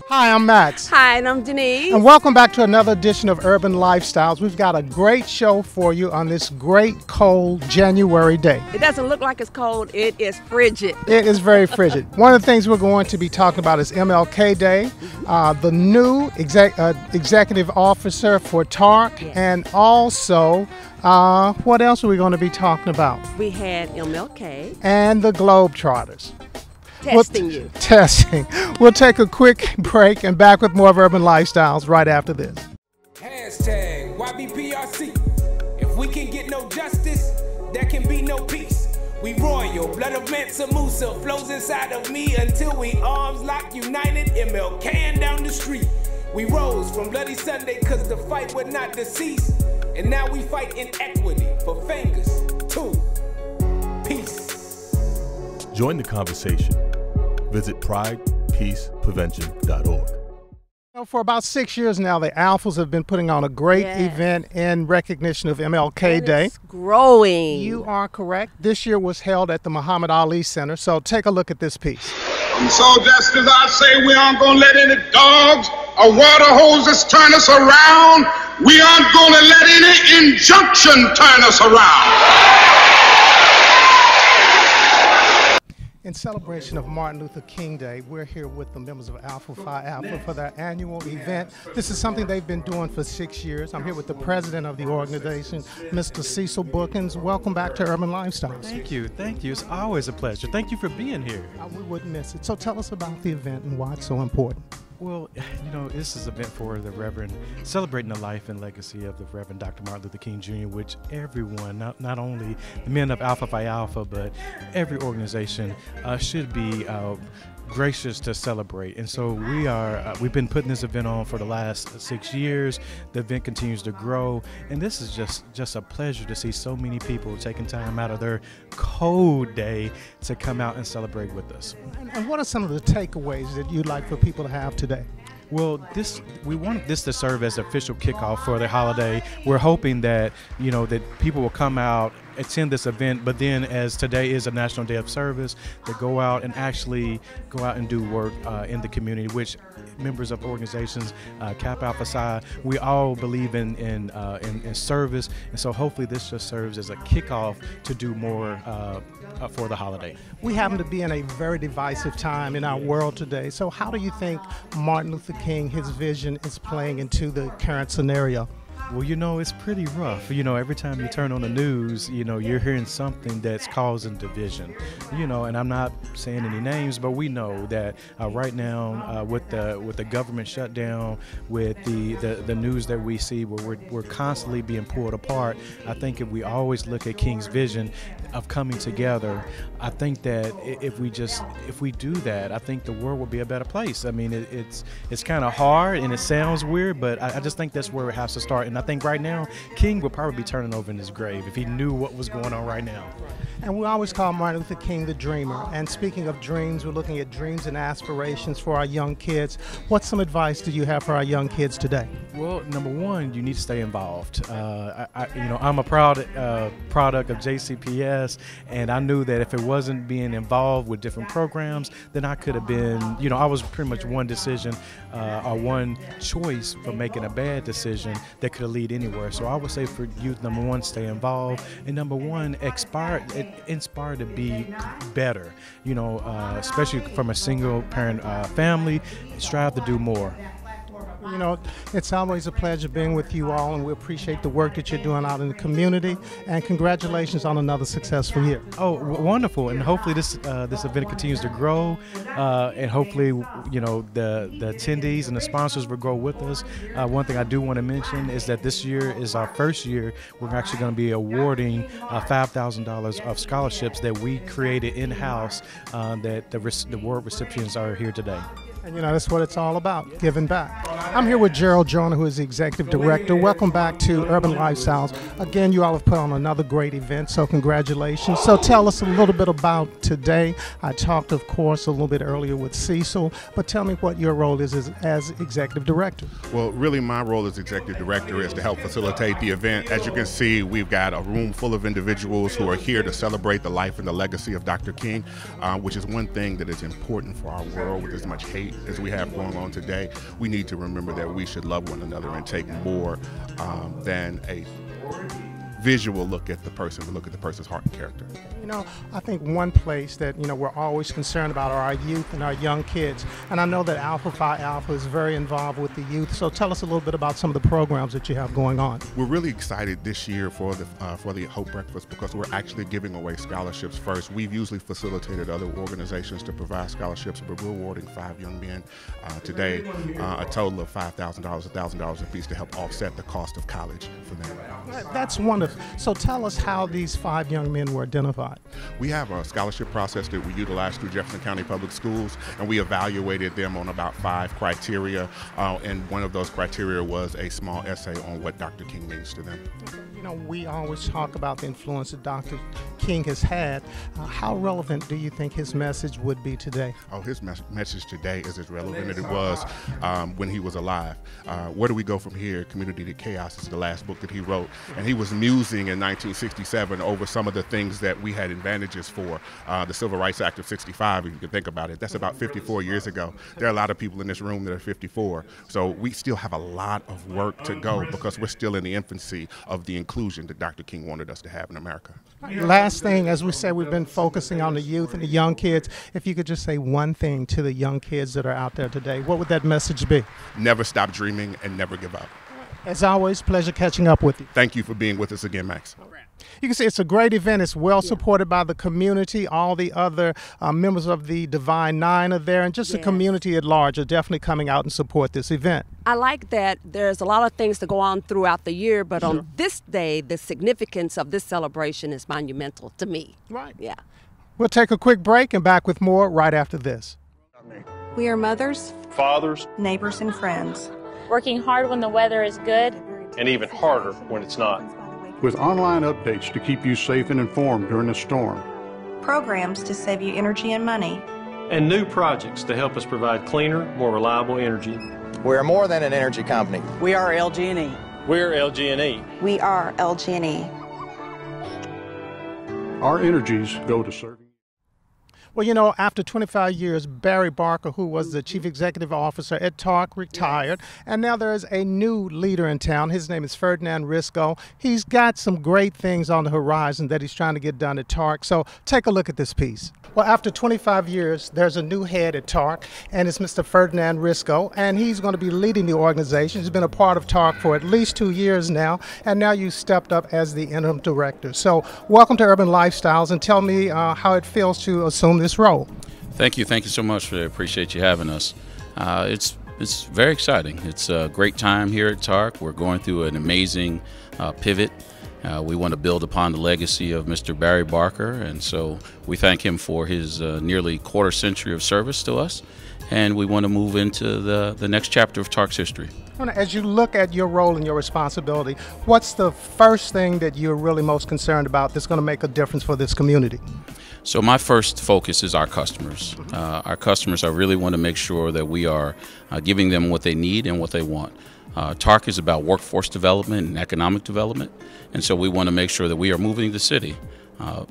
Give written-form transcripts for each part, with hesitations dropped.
Hi, I'm Max. Hi, and I'm Denise. And welcome back to another edition of Urban Lifestyles. We've got a great show for you on this great cold January day. It doesn't look like it's cold, it is frigid. It is very frigid. One of the things we're going to be talking about is MLK Day, the new executive officer for TARC, Yes. and also, what else are we going to be talking about? We had MLK And the Globetrotters. testing you. Testing. We'll take a quick break and back with more of Urban Lifestyles right after this. Hashtag YBPRC. If we can get no justice, there can be no peace. We royal, blood of Mansa Musa flows inside of me until we arms lock united, MLKing down the street. We rose from Bloody Sunday cause the fight would not decease. And now we fight inequity for fingers, too. Peace. Join the conversation. Visit pridepeaceprevention.org. For about 6 years now, the Alphas have been putting on a great event in recognition of MLK Day. It's growing. You are correct. This year was held at the Muhammad Ali Center. So take a look at this piece. And so just as I say we aren't going to let any dogs or water hoses turn us around, we aren't going to let any injunction turn us around. In celebration of Martin Luther King Day, we're here with the members of Alpha Phi Alpha for their annual event. This is something they've been doing for 6 years. I'm here with the president of the organization, Mr. Cecil Bookins. Welcome back to Urban Lifestyles. Thank you. Thank you. It's always a pleasure. Thank you for being here. We wouldn't miss it. So tell us about the event and why it's so important. Well, you know, this is an event for the Reverend, celebrating the life and legacy of the Reverend Dr. Martin Luther King Jr., which everyone, not only the men of Alpha Phi Alpha, but every organization should be gracious to celebrate. And so we've been putting this event on for the last 6 years. The event continues to grow, and this is just a pleasure to see so many people taking time out of their cold day to come out and celebrate with us. And what are some of the takeaways that you'd like for people to have today? Well, we want this to serve as the official kickoff for the holiday. We're hoping that, you know, that people will come out, attend this event, but then as today is a National Day of Service, to go out and actually go out and do work in the community, which members of organizations, Kappa Alpha Psi, we all believe in service, and so hopefully this just serves as a kickoff to do more for the holiday. We happen to be in a very divisive time in our world today, so how do you think Martin Luther King, his vision, is playing into the current scenario? Well, you know, it's pretty rough. You know, every time you turn on the news, you know, you're hearing something that's causing division. You know, and I'm not saying any names, but we know that right now, with the government shutdown, with the news that we see, where we're constantly being pulled apart. I think if we always look at King's vision of coming together, I think that if we do that, I think the world will be a better place. I mean, it's kind of hard and it sounds weird, but I just think that's where it has to start. And I think right now, King would probably be turning over in his grave if he knew what was going on right now. And we always call Martin Luther King the dreamer. And speaking of dreams, we're looking at dreams and aspirations for our young kids. What's some advice do you have for our young kids today? Well, number one, you need to stay involved. I'm a proud product of JCPS, and I knew that if it wasn't being involved with different programs, then I could have been, I was pretty much one decision or one choice for making a bad decision that could lead anywhere. So I would say for youth, number one, stay involved, and number one, inspire to be better. Especially from a single parent family, strive to do more. It's always a pleasure being with you all, and we appreciate the work that you're doing out in the community, and congratulations on another successful year. Oh, wonderful. And hopefully this event continues to grow, and hopefully, the attendees and the sponsors will grow with us. One thing I do want to mention is that this year is our first year we're actually going to be awarding $5,000 of scholarships that we created in-house, that the award recipients are here today. And you know, that's what it's all about, giving back. I'm here with Gerald Joyner, who is the Executive Director. Welcome back to Urban Lifestyles. Again, you all have put on another great event, so congratulations. So tell us a little bit about today. I talked, of course, a little bit earlier with Cecil, but tell me what your role is as Executive Director. Well, really my role as Executive Director is to help facilitate the event. As you can see, we've got a room full of individuals who are here to celebrate the life and the legacy of Dr. King, which is one thing that is important for our world. With as much hate as we have going on today, we need to remember that we should love one another and take more than a visual look at the person, but look at the person's heart and character. You know, I think one place that, you know, we're always concerned about are our youth and our young kids. And I know that Alpha Phi Alpha is very involved with the youth. So tell us a little bit about some of the programs that you have going on. We're really excited this year for the Hope Breakfast because we're actually giving away scholarships first. We've usually facilitated other organizations to provide scholarships, but we're awarding 5 young men today a total of $5,000, $1,000 apiece to help offset the cost of college for them. That's wonderful. So tell us how these 5 young men were identified. We have a scholarship process that we utilize through Jefferson County Public Schools, and we evaluated them on about 5 criteria, and one of those criteria was a small essay on what Dr. King means to them. You know, we always talk about the influence that Dr. King has had. How relevant do you think his message would be today? Oh, his message today is as relevant as it was when he was alive. Where do we go from here? Community to Chaos is the last book that he wrote, and he was musing in 1967 over some of the things that we had advantages for. The Civil Rights Act of 65, if you can think about it, that's about 54 years ago. There are a lot of people in this room that are 54, so we still have a lot of work to go because we're still in the infancy of the inclusion that Dr. King wanted us to have in America. Last thing, as we said, we've been focusing on the youth and the young kids. If you could just say one thing to the young kids that are out there today, what would that message be? Never stop dreaming and never give up. As always, pleasure catching up with you. Thank you for being with us again, Max. You can see it's a great event. It's well supported by the community. All the other members of the Divine Nine are there, and just the community at large are definitely coming out and support this event. I like that there's a lot of things to go on throughout the year, but on this day, the significance of this celebration is monumental to me. Right. Yeah. We'll take a quick break and back with more right after this. We are mothers, fathers, neighbors, and friends. Working hard when the weather is good, and even harder when it's not. With online updates to keep you safe and informed during the storm. Programs to save you energy and money. And new projects to help us provide cleaner, more reliable energy. We are more than an energy company. We are LG&E. We're LG&E. We are LG&E. Our energies go to serving. Well, you know, after 25 years, Barry Barker, who was the Chief Executive Officer at TARC, retired, and now there is a new leader in town. His name is Ferdinand Risco. He's got some great things on the horizon that he's trying to get done at TARC, so take a look at this piece. Well, after 25 years, there's a new head at TARC, and it's Mr. Ferdinand Risco, and he's going to be leading the organization. He's been a part of TARC for at least 2 years now, and now you stepped up as the interim director. So welcome to Urban Lifestyles, and tell me how it feels to assume this role. Thank you so much. I appreciate you having us. It's very exciting. It's a great time here at TARC. We're going through an amazing pivot. We want to build upon the legacy of Mr. Barry Barker, and so we thank him for his nearly quarter century of service to us, and we want to move into the next chapter of TARC's history. As you look at your role and your responsibility, what's the first thing that you're really most concerned about that's going to make a difference for this community? So my first focus is our customers. Our customers, I really want to make sure that we are giving them what they need and what they want. TARC is about workforce development and economic development, and so we want to make sure that we are moving the city.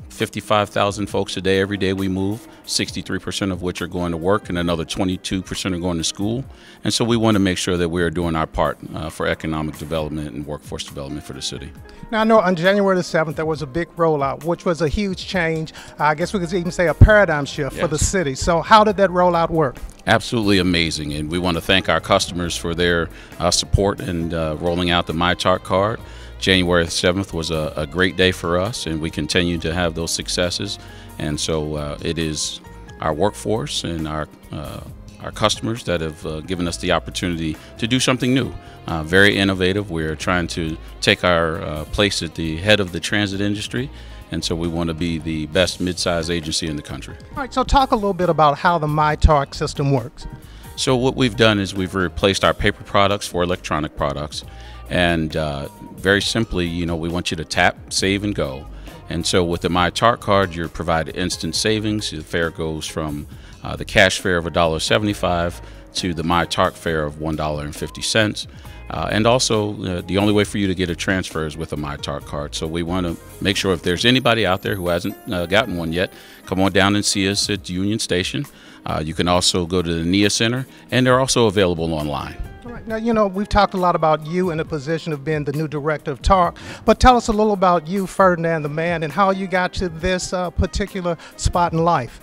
55,000 folks a day, every day we move, 63% of which are going to work and another 22% are going to school. And so we want to make sure that we are doing our part for economic development and workforce development for the city. Now, I know on January the 7th, there was a big rollout, which was a huge change. I guess we could even say a paradigm shift for the city. So how did that rollout work? Absolutely amazing, and we want to thank our customers for their support and rolling out the MyTARC card. January 7th was a great day for us, and we continue to have those successes. And so it is our workforce and our customers that have given us the opportunity to do something new, very innovative. We're trying to take our place at the head of the transit industry, and so we want to be the best mid-size agency in the country. All right, so talk a little bit about how the MyTARC system works. So what we've done is we've replaced our paper products for electronic products, and very simply, you know, we want you to tap, save, and go. And so with the MyTark card, you're provided instant savings. The fare goes from the cash fare of $1.75 to the MyTark fare of $1.50. And also, the only way for you to get a transfer is with a MyTark card. So we want to make sure if there's anybody out there who hasn't gotten one yet, come on down and see us at Union Station. You can also go to the NIA Center, and they're also available online. All right. Now, you know, we've talked a lot about you in the position of being the new director of TARK, but tell us a little about you, Ferdinand the Man, and how you got to this particular spot in life.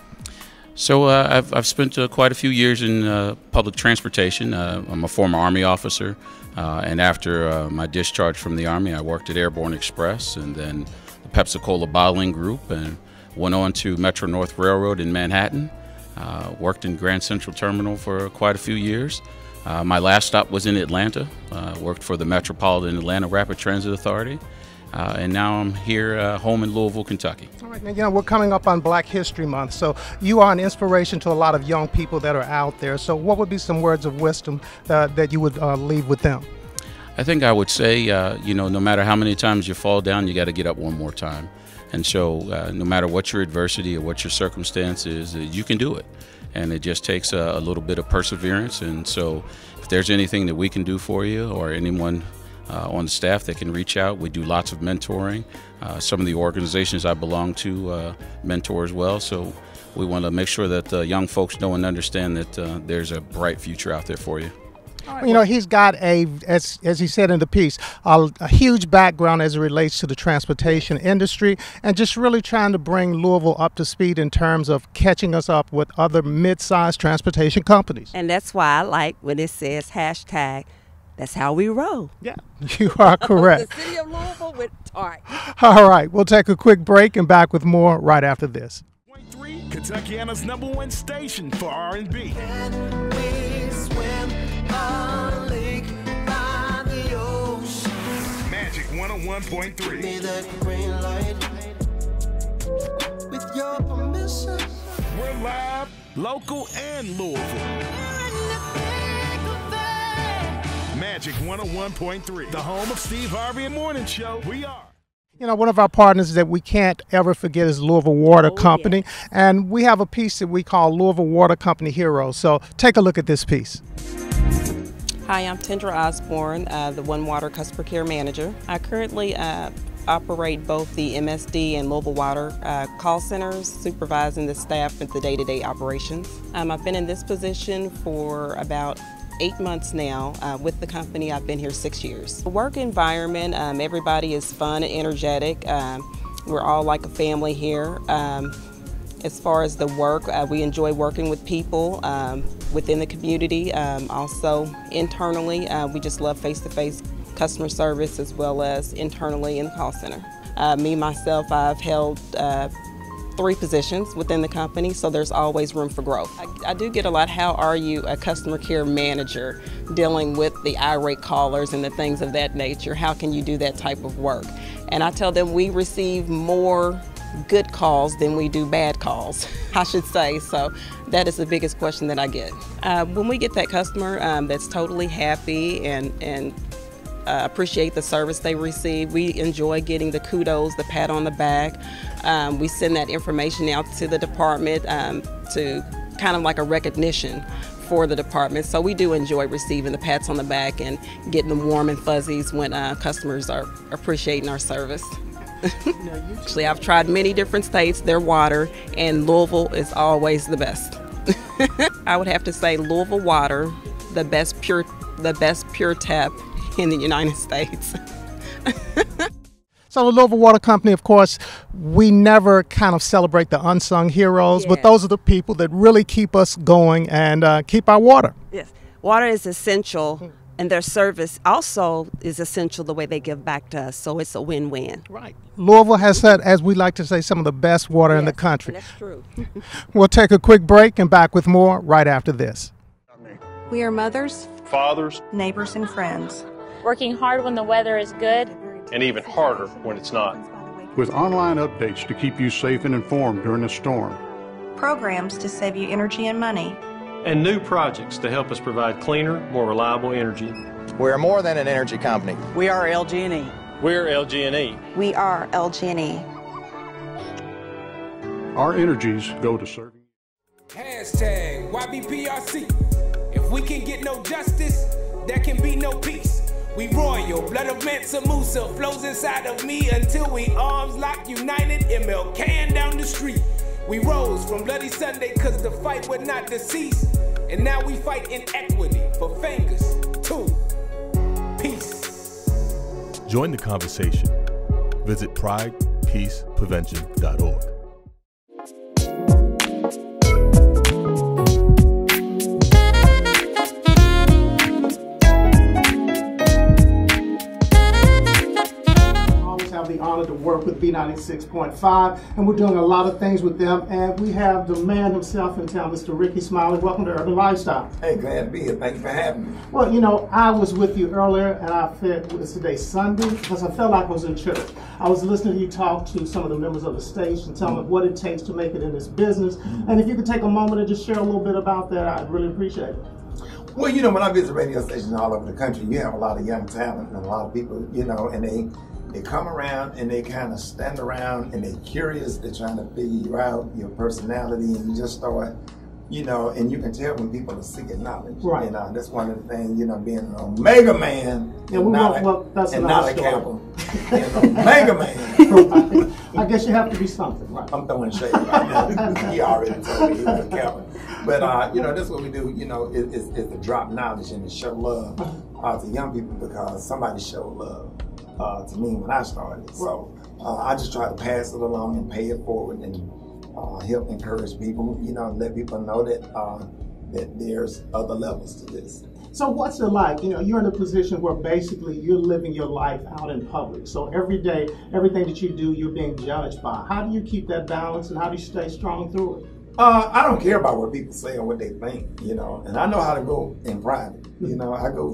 So I've spent quite a few years in public transportation. I'm a former Army officer, and after my discharge from the Army, I worked at Airborne Express and then the Pepsi-Cola Bottling Group, and went on to Metro North Railroad in Manhattan. Worked in Grand Central Terminal for quite a few years. My last stop was in Atlanta. Worked for the Metropolitan Atlanta Rapid Transit Authority. And now I'm here home in Louisville, Kentucky. All right, now, you know, we're coming up on Black History Month, so you are an inspiration to a lot of young people that are out there. So what would be some words of wisdom that you would leave with them? I think I would say, you know, no matter how many times you fall down, you got to get up one more time. And so no matter what your adversity or what your circumstance is, you can do it. And it just takes a little bit of perseverance. And so if there's anything that we can do for you, or anyone on the staff that can reach out, we do lots of mentoring. Some of the organizations I belong to mentor as well. So we want to make sure that young folks know and understand that there's a bright future out there for you. You know, he's got as he said in the piece, a huge background as it relates to the transportation industry, and just really trying to bring Louisville up to speed in terms of catching us up with other mid-sized transportation companies. And that's why I like when it says hashtag, that's how we roll. Yeah, you are correct. The city of Louisville with TARK. All right, we'll take a quick break and back with more right after this. Kentuckiana's #1 station for R&B. Magic 101.3. Me that green light. With your permission. We're live, local, and Louisville. Magic 101.3, the home of Steve Harvey and Morning Show. We are. You know, one of our partners that we can't ever forget is Louisville Water Company. Yeah. And we have a piece that we call Louisville Water Company Heroes. So take a look at this piece. Hi, I'm Tendra Osborne, the One Water Customer Care Manager. I currently operate both the MSD and Louisville Water call centers, supervising the staff at the day-to-day operations. I've been in this position for about 8 months now. With the company, I've been here 6 years. The work environment, everybody is fun and energetic. We're all like a family here. As far as the work, we enjoy working with people within the community. Also internally, we just love face-to-face customer service, as well as internally in the call center. Me, myself, I've held 3 positions within the company, so there's always room for growth. I do get a lot, how are you a customer care manager dealing with the irate callers and the things of that nature? How can you do that type of work? And I tell them we receive more good calls than we do bad calls, I should say. So that is the biggest question that I get. When we get that customer that's totally happy and appreciate the service they receive, we enjoy getting the kudos, the pat on the back. We send that information out to the department to kind of like a recognition for the department. So we do enjoy receiving the pats on the back and getting them warm and fuzzies when customers are appreciating our service. Actually, I've tried many different states, their water, and Louisville is always the best. I would have to say Louisville Water, the best pure tap in the United States. So the Louisville Water Company, of course, we never kind of celebrate the unsung heroes, but those are the people that really keep us going and keep our water. Yes, water is essential, and their service also is essential, the way they give back to us, so it's a win-win. Right. Louisville has had, as we like to say, some of the best water in the country. That's true. We'll take a quick break and back with more right after this. We are mothers, fathers, neighbors, and friends. Working hard when the weather is good, and even harder when it's not. With online updates to keep you safe and informed during a storm. Programs to save you energy and money. and new projects to help us provide cleaner, more reliable energy. We are more than an energy company. We are LG&E. We're LG&E. We are LG&E. Our energies go to serving. Hashtag YBPRC. If we can get no justice, there can be no peace. We royal, blood of Mansa Musa flows inside of me until we arms lock united, MLKing down the street. We rose from Bloody Sunday cause the fight would not decease. And now we fight inequity for fingers too. Peace. Join the conversation. Visit pridepeaceprevention.org. The honor to work with B96.5, and we're doing a lot of things with them, and we have the man himself in town, Mr. Ricky Smiley. Welcome to Urban Lifestyle. Hey, glad to be here. Thank you for having me. Well, you know, I was with you earlier, and I felt, was today Sunday? Because I felt like I was in church. I was listening to you talk to some of the members of the station, tell them what it takes to make it in this business, and if you could take a moment and just share a little bit about that, I'd really appreciate it. Well, you know, when I visit radio stations all over the country, you have a lot of young talent and a lot of people, you know, and they come around and they kind of stand around and they're curious. They're trying to figure you out, your personality, and you just start, you know, and you can tell when people are seeking knowledge. Right. You know, that's one of the things, you know, being an Omega man and not a Kappa. Omega man. Right. I guess you have to be something, right? I'm throwing shade right now. He already told me he was a Kappa. But, you know, that's what we do, you know, is to drop knowledge and to show love to young people, because somebody showed love to me when I started. So I just try to pass it along and pay it forward and help encourage people, you know, let people know that that there's other levels to this. So what's it like? You know, you're in a position where basically you're living your life out in public. So every day, everything that you do, you're being judged by. How do you keep that balance, and how do you stay strong through it? I don't care about what people say or what they think, you know, and I know how to go in private. You know, I got a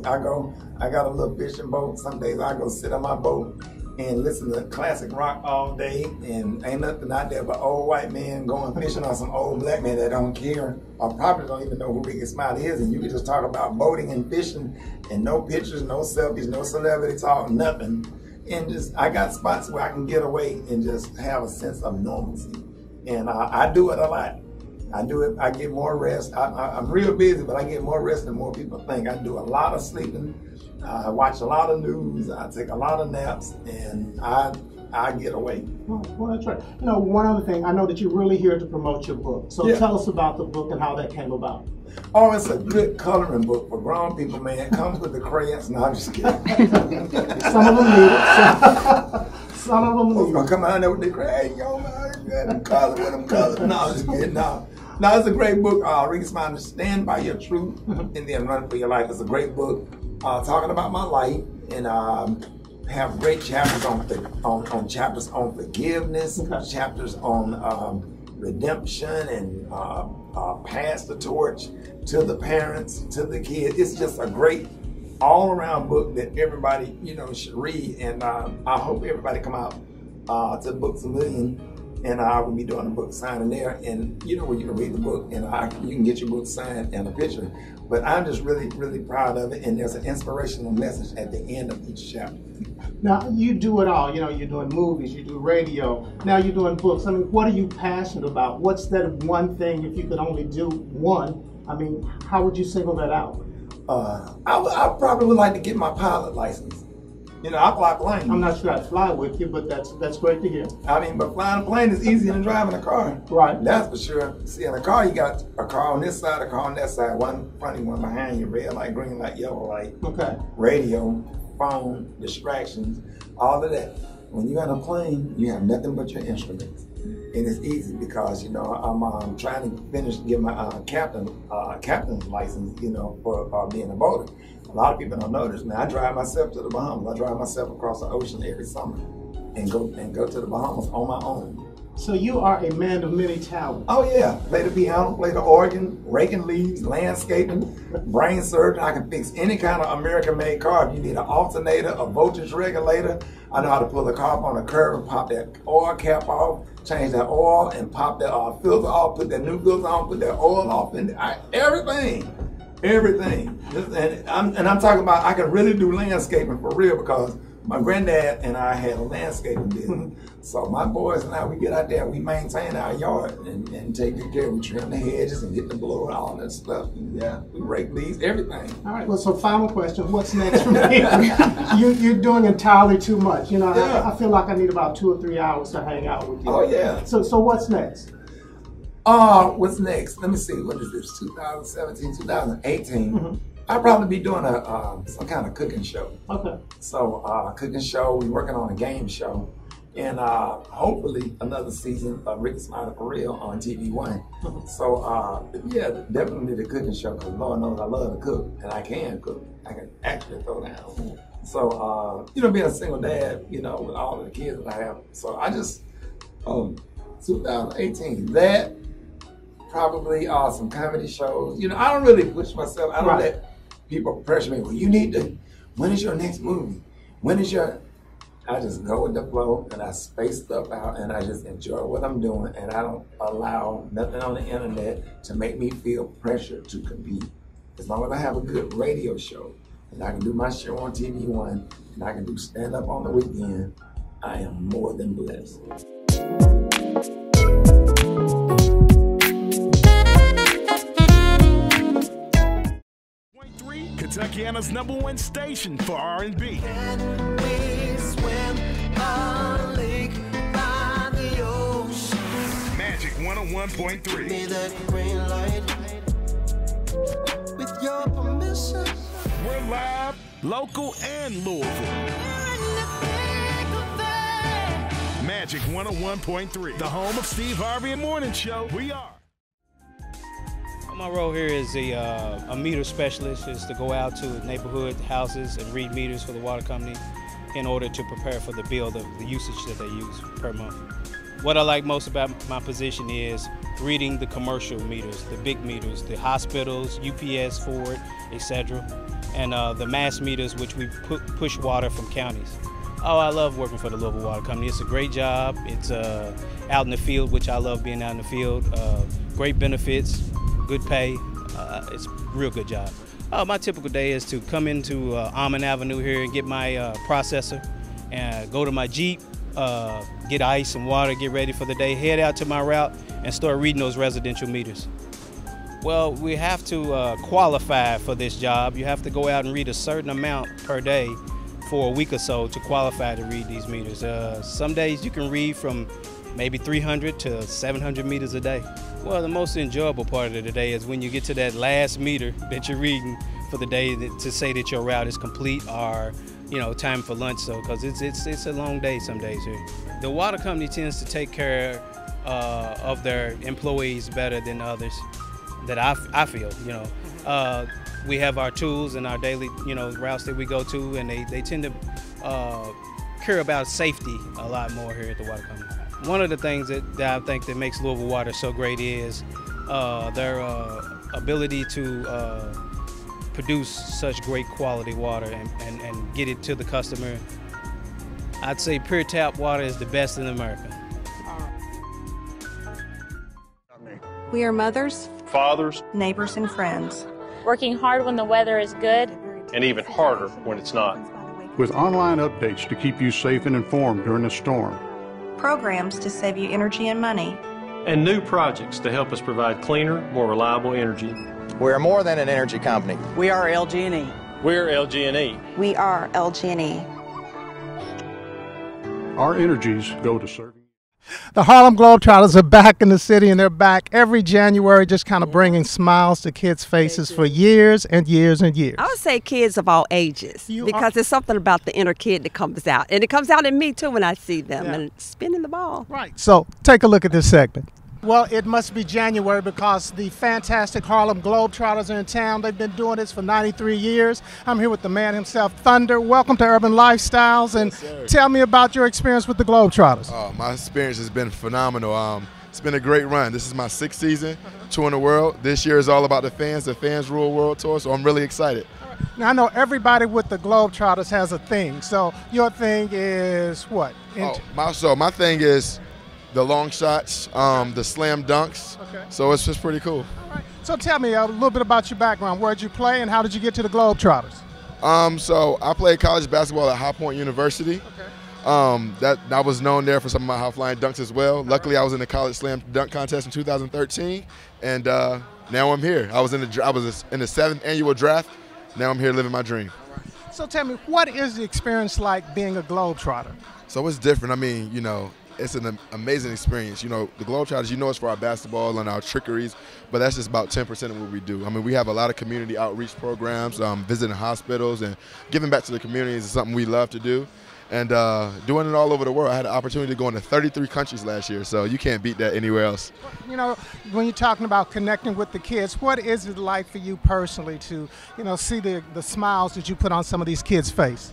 little fishing boat. Some days I go sit on my boat and listen to classic rock all day, and ain't nothing out there but old white men going fishing on some old black men that don't care or probably don't even know who Ricky Smiley is, and you can just talk about boating and fishing and no pictures, no selfies, no celebrity talk, nothing. And just, I got spots where I can get away and just have a sense of normalcy. And I do it a lot. I do it, I get more rest. I'm real busy, but I get more rest than more people think. I do a lot of sleeping. I watch a lot of news. I take a lot of naps, and I get away. Well, that's right. You know, one other thing, I know that you're really here to promote your book. So tell us about the book and how that came about. Oh, it's a good coloring book for grown people, man. It comes with the crayons. No, I'm just kidding. Some of them need it. Some of them need it. Gonna come out there with the crayons, yo, man. Them colors with them colors. No, I'm just kidding. No, it's a great book. Ricky Smiley, Stand by Your Truth and Then Run for Your Life. It's a great book talking about my life, and have great chapters on chapters on forgiveness, chapters on redemption, and pass the torch to the parents, to the kids. It's just a great all-around book that everybody, you know, should read, and I hope everybody come out to Books A Million, and I will be doing a book signing there, and you know where you can read the book, and you can get your book signed and a picture. But I'm just really, really proud of it, and there's an inspirational message at the end of each chapter. Now, you do it all. You know, you're doing movies, you do radio, now you're doing books. I mean, what are you passionate about? What's that one thing, if you could only do one, I mean, how would you single that out? I probably would like to get my pilot license. You know, I fly planes. I'm not sure I'd fly with you, but that's great to hear. I mean, but flying a plane is easier than driving a car. Right. That's for sure. See, in a car, you got a car on this side, a car on that side, one in front of you, one behind you, red light, green light, yellow light, radio, phone, distractions, all of that. When you're on a plane, you have nothing but your instruments. And it's easy because, you know, I'm trying to get my captain's license, you know, for being a boater. A lot of people don't know this. Now, I drive myself to the Bahamas. I drive myself across the ocean every summer and go to the Bahamas on my own. So you are a man of many talents. Oh yeah, play the piano, play the organ, raking leaves, landscaping, brain surgeon. I can fix any kind of American-made car. If you need an alternator, a voltage regulator, I know how to pull a car up on a curve and pop that oil cap off, change that oil and pop that filter off, put that new filter on, put that oil off, and everything. And I'm talking about I can really do landscaping for real because my granddad and I had a landscaping business. So my boys and I, we get out there, we maintain our yard and take good care. We trim the hedges and hit the blower and all that stuff. Yeah, we rake leaves, everything. All right, well, so final question, what's next for me? You're doing entirely too much. You know, yeah. I feel like I need about 2 or 3 hours to hang out with you. Oh, yeah. So what's next? What's next? Let me see, what is this, 2017, 2018? Mm-hmm. I'll probably be doing some kind of cooking show. Okay. So cooking show, we're working on a game show. And hopefully another season of Ricky Smiley for Real on TV1. So yeah, definitely the cooking show, because Lord knows I love to cook, and I can cook. I can actually throw down. So, you know, being a single dad, you know, with all of the kids that I have. So I just, 2018, that, probably some comedy shows. You know, I don't really push myself. I don't let people pressure me. Well, you need to, when is your next movie? When is your, I just go with the flow and I space stuff out and I just enjoy what I'm doing, and I don't allow nothing on the internet to make me feel pressure to compete. As long as I have a good radio show and I can do my show on TV1 and I can do stand up on the weekend, I am more than blessed. Kentuckiana's #1 station for R&B. Can we swim a lake by the ocean? Magic 101.3. Give me that green light. With your permission. We're live, local, and Louisville. Magic 101.3, the home of Steve Harvey and Morning Show. We are. My role here is a meter specialist, is to go out to neighborhood houses and read meters for the water company in order to prepare for the bill, the usage that they use per month. What I like most about my position is reading the commercial meters, the big meters, the hospitals, UPS, Ford, etc., and the mass meters, which we push water from counties. Oh, I love working for the Louisville Water Company. It's a great job. It's out in the field, which I love being out in the field. Great benefits. Good pay. It's a real good job. My typical day is to come into Almond Avenue here and get my processor and go to my Jeep, get ice and water, get ready for the day, head out to my route and start reading those residential meters. Well, we have to qualify for this job. You have to go out and read a certain amount per day for a week or so to qualify to read these meters. Some days you can read from maybe 300 to 700 meters a day. Well, the most enjoyable part of the day is when you get to that last meter that you're reading for the day to say that your route is complete or, you know, time for lunch. So, because it's a long day some days here. The water company tends to take care of their employees better than others that I feel, you know. We have our tools and our daily, you know, routes that we go to, and they tend to care about safety a lot more here at the water company. One of the things that I think that makes Louisville Water so great is their ability to produce such great quality water and get it to the customer. I'd say pure tap water is the best in America. We are mothers, fathers, neighbors, and friends. Working hard when the weather is good. And even harder when it's not. With online updates to keep you safe and informed during the storm. Programs to save you energy and money. And new projects to help us provide cleaner, more reliable energy. We're more than an energy company. We are LG&E. We're LG&E. We are LG&E. Our energies go to serving. The Harlem Globetrotters are back in the city, and they're back every January just kind of bringing smiles to kids' faces for years and years and years. I would say kids of all ages, because there's something about the inner kid that comes out. And it comes out in me, too, when I see them and spinning the ball. Right. So take a look at this segment. Well, it must be January because the fantastic Harlem Globetrotters are in town. They've been doing this for 93 years. I'm here with the man himself, Thunder. Welcome to Urban Lifestyles, and tell me about your experience with the Globetrotters. Oh, my experience has been phenomenal. It's been a great run. This is my 6th season touring the world. This year is all about the fans rule world tour, so I'm really excited. Now, I know everybody with the Globetrotters has a thing. So your thing is what? My thing is the long shots, the slam dunks. Okay. So it's just pretty cool. All right. So tell me a little bit about your background. Where did you play and how did you get to the Globetrotters? So I played college basketball at High Point University. Okay. I was known there for some of my high flying dunks as well. Luckily, I was in the college slam dunk contest in 2013, and now I'm here. I was in the 7th annual draft. Now I'm here living my dream. All right. So tell me, what is the experience like being a Globetrotter? So it's different. I mean, it's an amazing experience. The Globetrotters, it's for our basketball and our trickeries, but that's just about 10% of what we do. I mean, we have a lot of community outreach programs, visiting hospitals, and giving back to the communities is something we love to do. And doing it all over the world. I had the opportunity to go into 33 countries last year, so you can't beat that anywhere else. When you're talking about connecting with the kids, what is it like for you personally to, see the smiles that you put on some of these kids' face?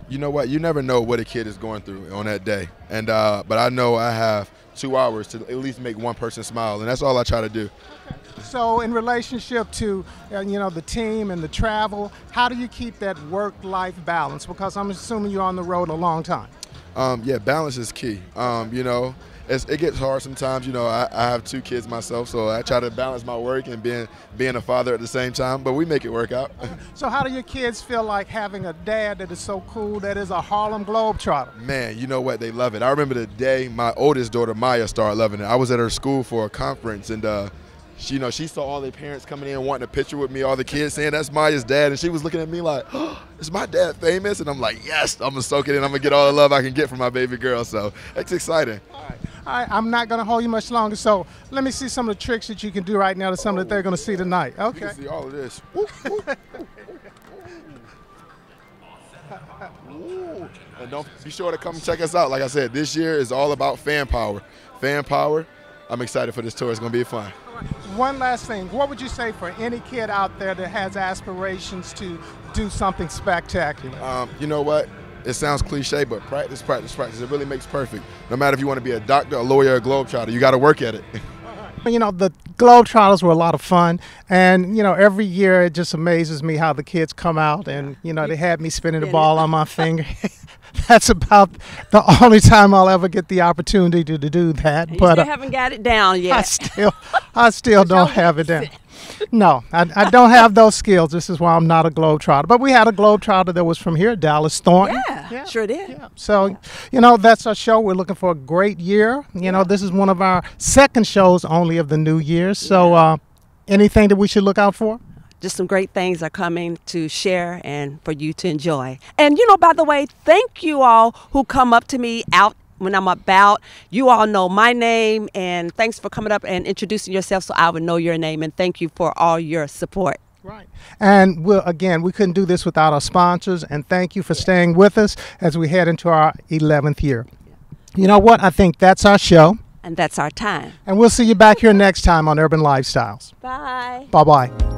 You know what? You never know what a kid is going through on that day. And but I know I have 2 hours to at least make one person smile, and that's all I try to do. Okay. So in relationship to, the team and the travel, how do you keep that work-life balance? Because I'm assuming you're on the road a long time. Yeah, balance is key. It gets hard sometimes. I have 2 kids myself, so I try to balance my work and being a father at the same time, but we make it work out. So how do your kids feel like having a dad that is so cool, that is a Harlem Globetrotter? Man, you know what? They love it. I remember the day my oldest daughter, Maya, started loving it. I was at her school for a conference, and she saw all their parents coming in wanting a picture with me, all the kids saying that's Maya's dad, and she was looking at me like, oh, is my dad famous? And I'm like, yes, I'm going to soak it in. I'm going to get all the love I can get from my baby girl, so it's exciting. All right, I'm not going to hold you much longer, so let me see some of the tricks that you can do right now to something that they're going to see tonight. Okay. You can see all of this. And don't be sure to come and check us out. Like I said, this year is all about fan power. Fan power. I'm excited for this tour. It's going to be fun. One last thing. What would you say for any kid out there that has aspirations to do something spectacular? You know what? It sounds cliche, but practice, practice, practice. It really makes perfect. No matter if you want to be a doctor, a lawyer, or a globetrotter, you got to work at it. The Globetrotters were a lot of fun, and every year it just amazes me how the kids come out, and they had me spinning the ball on my finger. That's about the only time I'll ever get the opportunity to do that. You but still haven't got it down yet. I still don't have it down. No, I don't have those skills. This is why I'm not a Globetrotter. But we had a Globetrotter that was from here, Dallas Thornton. Yeah, sure did. Yeah. So, that's our show. We're looking for a great year. This is one of our second shows only of the new year. So anything that we should look out for? Just some great things are coming to share and for you to enjoy. And, by the way, thank you all who come up to me out when I'm about. You all know my name, and thanks for coming up and introducing yourself so I would know your name, and thank you for all your support. Right. And we couldn't do this without our sponsors, and thank you for staying with us as we head into our 11th year. You know what? I think that's our show. And that's our time. And we'll see you back here next time on Urban Lifestyles. Bye. Bye-bye.